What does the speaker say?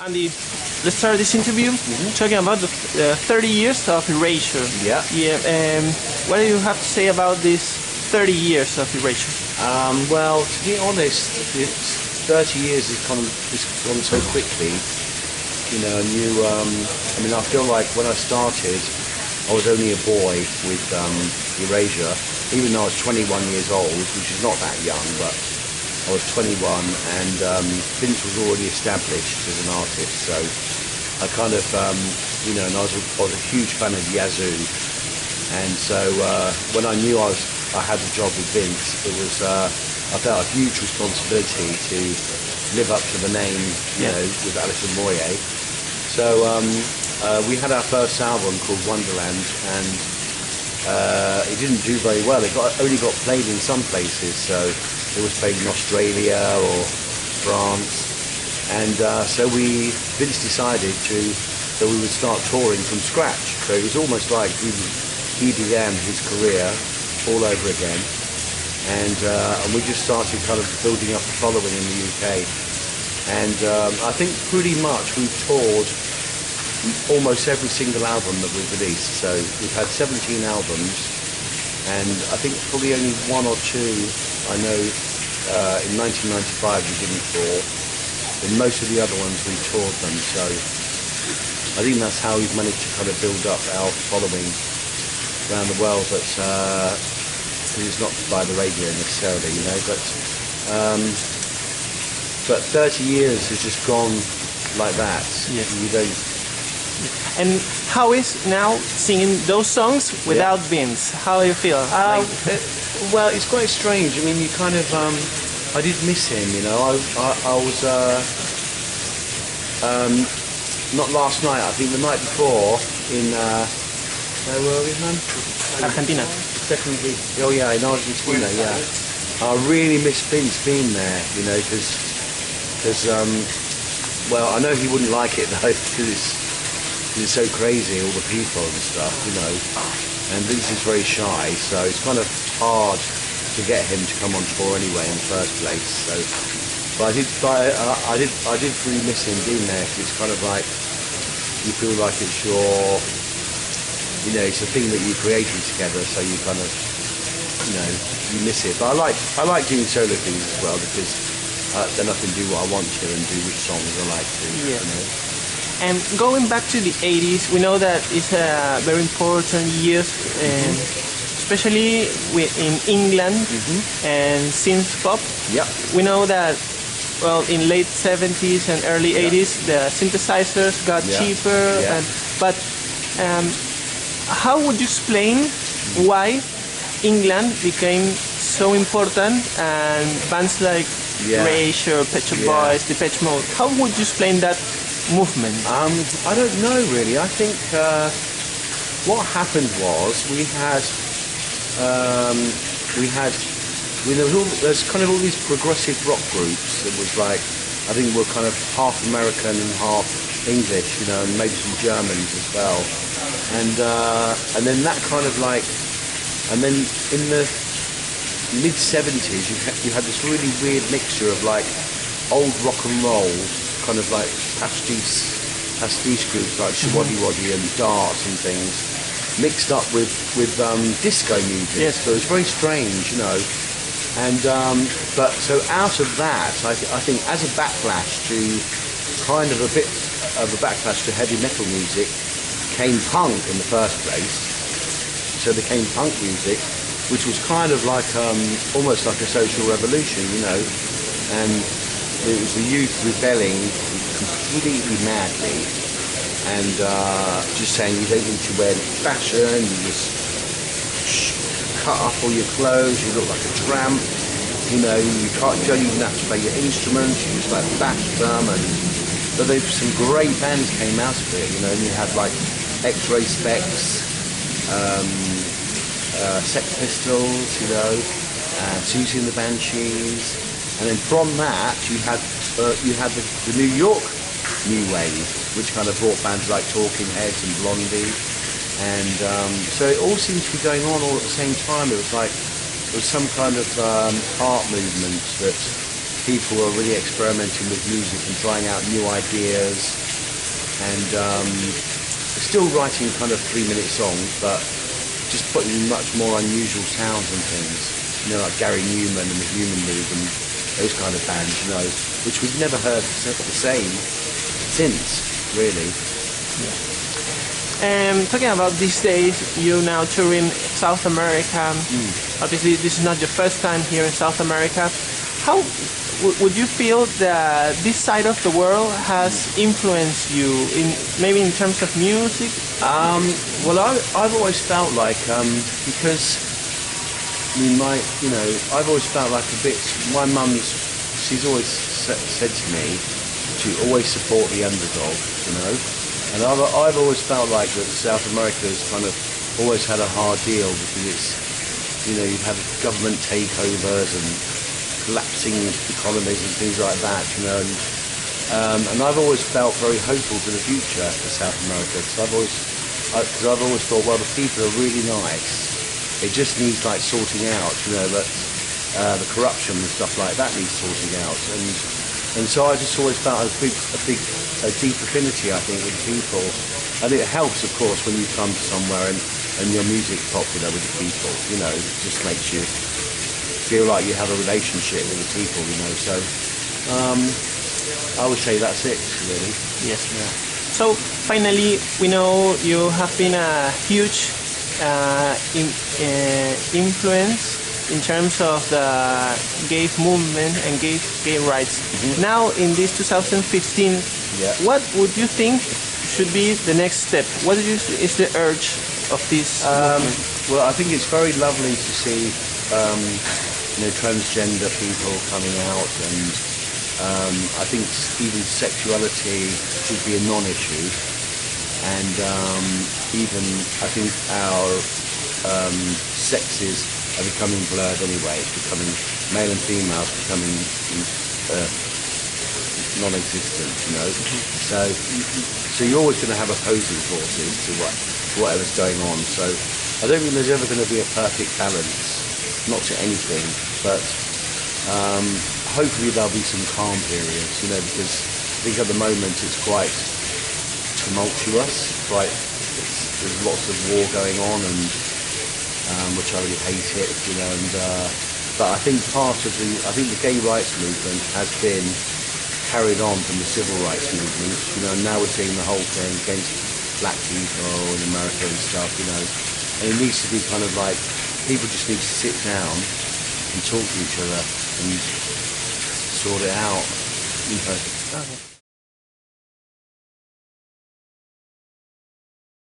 Andy, let's start this interview talking about the 30 years of Erasure. Yeah. What do you have to say about these 30 years of Erasure? Well, to be honest, it's 30 years has gone so quickly. You know, I feel like when I started, I was only a boy with Erasure, even though I was 21 years old, which is not that young, but I was 21, and Vince was already established as an artist, so I kind of, and I was a huge fan of Yazoo, and so when I knew I had the job with Vince, it was I felt a huge responsibility to live up to the name, you know, with Alison Moyet. So we had our first album called Wonderland, and it didn't do very well. It only got played in some places, so it was played in Australia or France, and so Vince decided that we would start touring from scratch. So it was almost like he began his career all over again, and we just started kind of building up a following in the UK, and I think pretty much we've toured almost every single album that we've released. So we've had 17 albums, and I think probably only one or two I know in 1995 we didn't tour. In most of the other ones we toured them, so I think that's how we've managed to kind of build up our following around the world. But it's not by the radio necessarily, you know. But 30 years has just gone like that. Yes. You don't. And how is now singing those songs without Vince? How do you feel? Well, it's quite strange. I mean, you kind of, I did miss him, you know. I was, not last night, I think the night before in, where were we, man? Argentina. Second week. Oh yeah, in Argentina, yeah. I really miss Vince being there, you know, because, well, I know he wouldn't like it though, because it's so crazy, all the people and stuff, you know. And Vince is very shy, so it's kind of hard to get him to come on tour anyway in the first place. So, but I did really miss him being there. Cause it's kind of like you feel like it's your, you know, it's a thing that you created together. So you kind of, you know, you miss it. But I like doing solo things as well, because then I can do what I want to and do which songs I like to. Yeah. You know. And going back to the 80s, we know that it's a very important year, especially in England and synth pop. Yeah. We know that, well, in late 70s and early 80s, the synthesizers got cheaper. Yeah. But how would you explain why England became so important, and bands like Erasure, Pet Shop Boys, Depeche Mode? How would you explain that movement? I don't know really. I think what happened was there's kind of all these progressive rock groups that was like, I think were kind of half American and half English, you know, and maybe some Germans as well, and then that kind of like, and then in the mid 70s you had this really weird mixture of like old rock and roll, kind of like pastiche groups like Shawaddy Waddy and Darts and things, mixed up with disco music. Yes. So it was very strange, you know. And but so out of that, I think as a backlash to kind of a bit of a backlash to heavy metal music, came punk in the first place. So there came punk music, which was kind of like almost like a social revolution, you know, and it was the youth rebelling completely madly, and just saying you don't need to wear fashion, you just cut off all your clothes, you look like a tramp, you know, you don't even have to play your instruments, you just like bash them. And so some great bands came out of it, you know, and you had like X-Ray Specs, Sex Pistols, you know, Susie and the Banshees, and then from that you had the New York new wave, which kind of brought bands like Talking Heads and Blondie, and so it all seemed to be going on all at the same time. It was like there was some kind of art movement that people are really experimenting with music and trying out new ideas, and still writing kind of 3-minute songs, but just putting much more unusual sounds and things, you know, like Gary Newman and the Human League and those kind of bands, you know, which we've never heard the same since, really. Talking about these days, you now tour in South America. Obviously, this is not your first time here in South America. How would you feel that this side of the world has influenced you, maybe in terms of music? Well, I've always felt like because I've always felt like a bit. My she's always said to me to always support the underdog, you know. And I've always felt like that South America has kind of always had a hard deal because it's, you know, you've had government takeovers and collapsing economies and things like that, you know. And I've always felt very hopeful for the future for South America because I've always thought, well, the people are really nice. It just needs like sorting out, you know, that the corruption and stuff like that needs sorting out. And so I just always felt a deep affinity, I think, with people. And it helps, of course, when you come to somewhere and your music's popular with the people, you know, it just makes you feel like you have a relationship with the people, you know. So I would say that's it, really. Yes. Yeah. So finally, we know you have been a huge influence in terms of the gay movement and gay rights. Now, in this 2015, what would you think should be the next step? What is the urge of this movement? Well, I think it's very lovely to see you know, transgender people coming out, and I think even sexuality should be a non-issue, and even I think our sexes are becoming blurred anyway. It's becoming male and female becoming non-existent, you know. So you're always going to have opposing forces to whatever's going on. So I don't think there's ever going to be a perfect balance, not to anything, but hopefully there'll be some calm periods, you know, because I think at the moment it's quite tumultuous, there's lots of war going on, and which I really hate it, you know. And but I think the gay rights movement has been carried on from the civil rights movement, you know. And now we're seeing the whole thing against black people in America and stuff, you know. And it needs to be kind of like people just need to sit down and talk to each other and sort it out, you know. Okay.